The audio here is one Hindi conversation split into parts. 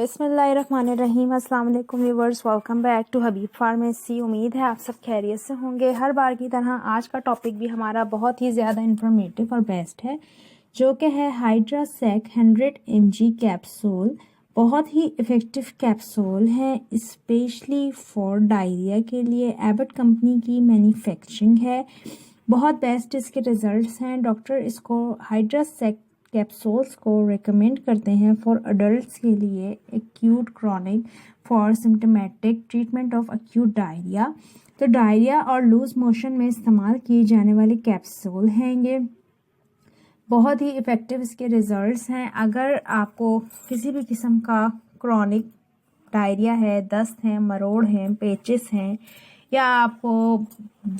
बिस्मिल्लाहिर्रहमानिर्रहीम। अस्सलाम वालेकुम viewers, welcome back to Habib pharmacy. उम्मीद है आप सब खैरियत से होंगे। हर बार की तरह आज का टॉपिक भी हमारा बहुत ही ज़्यादा इंफॉर्मेटिव और बेस्ट है, जो कि है हाइड्रासेक 100 mg कैप्सूल। बहुत ही इफ़ेक्टिव कैप्सूल है, स्पेशली फॉर डायरिया के लिए। एबट कंपनी की मैन्युफैक्चरिंग है, बहुत बेस्ट इसके रिजल्ट्स हैं। डॉक्टर इसको हाइड्रासेक कैप्सूल्स को रेकमेंड करते हैं फॉर अडल्ट्स के लिए acute chronic for symptomatic treatment of acute diarrhoea. तो डायरिया और लूज मोशन में इस्तेमाल किए जाने वाले कैप्सूल हैं ये। बहुत ही इफ़ेक्टिव इसके रिजल्ट्स हैं। अगर आपको किसी भी किस्म का क्रॉनिक डायरिया है, दस्त है, मरोड़ हैं, पेचिस हैं, या आपको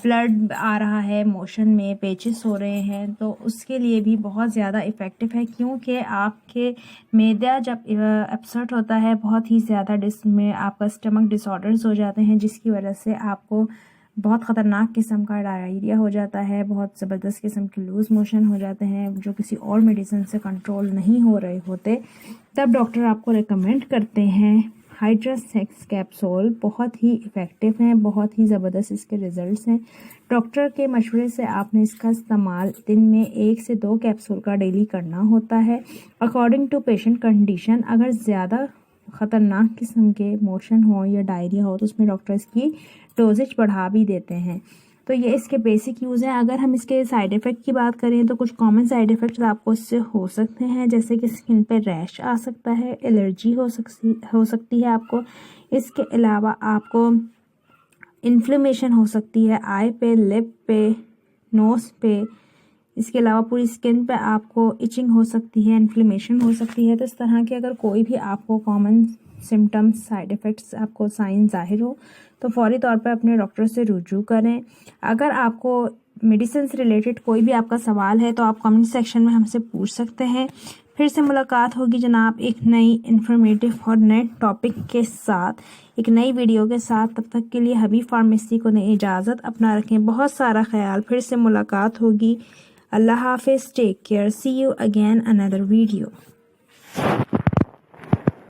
ब्लड आ रहा है मोशन में, पेचिस हो रहे हैं, तो उसके लिए भी बहुत ज़्यादा इफ़ेक्टिव है। क्योंकि आपके मैदा जब अपसेट होता है बहुत ही ज़्यादा, में आपका स्टमक डिसऑर्डर्स हो जाते हैं, जिसकी वजह से आपको बहुत ख़तरनाक किस्म का डायरिया हो जाता है, बहुत ज़बरदस्त किस्म के लूज मोशन हो जाते हैं जो किसी और मेडिसिन से कंट्रोल नहीं हो रहे होते। तब डॉक्टर आपको रिकमेंड करते हैं हाइड्रासेक कैप्सूल। बहुत ही इफ़ेक्टिव हैं, बहुत ही ज़बरदस्त इसके रिज़ल्ट्स हैं। डॉक्टर के मशवरे से आपने इसका इस्तेमाल दिन में 1 से 2 कैप्सूल का डेली करना होता है, अकॉर्डिंग टू पेशेंट कंडीशन। अगर ज़्यादा ख़तरनाक किस्म के मोशन हो या डायरिया हो तो उसमें डॉक्टर इसकी डोजेज बढ़ा भी देते हैं। तो ये इसके बेसिक यूज़ हैं। अगर हम इसके साइड इफ़ेक्ट की बात करें तो कुछ कॉमन साइड इफ़ेक्ट्स आपको इससे हो सकते हैं, जैसे कि स्किन पे रैश आ सकता है, एलर्जी हो सकती है आपको। इसके अलावा आपको इन्फ्लेमेशन हो सकती है आई पे, लिप पे, नोज़ पे। इसके अलावा पूरी स्किन पे आपको इचिंग हो सकती है, इन्फ्लेमेशन हो सकती है। तो इस तरह के अगर कोई भी आपको कॉमन सिम्टम्स, साइड इफ़ेक्ट्स, आपको साइन ज़ाहिर हो तो फौरी तौर पर अपने डॉक्टर से रुजू करें। अगर आपको मेडिसिन से रिलेटेड कोई भी आपका सवाल है तो आप कमेंट सेक्शन में हमसे पूछ सकते हैं। फिर से मुलाकात होगी जनाब एक नई इन्फॉर्मेटिव और नए टॉपिक के साथ, एक नई वीडियो के साथ। तब तक के लिए हबीब फार्मेसी को दें इजाज़त, अपना रखें बहुत सारा ख्याल। फिर से मुलाकात होगी। अल्लाह हाफिज़, take care, see you again another video.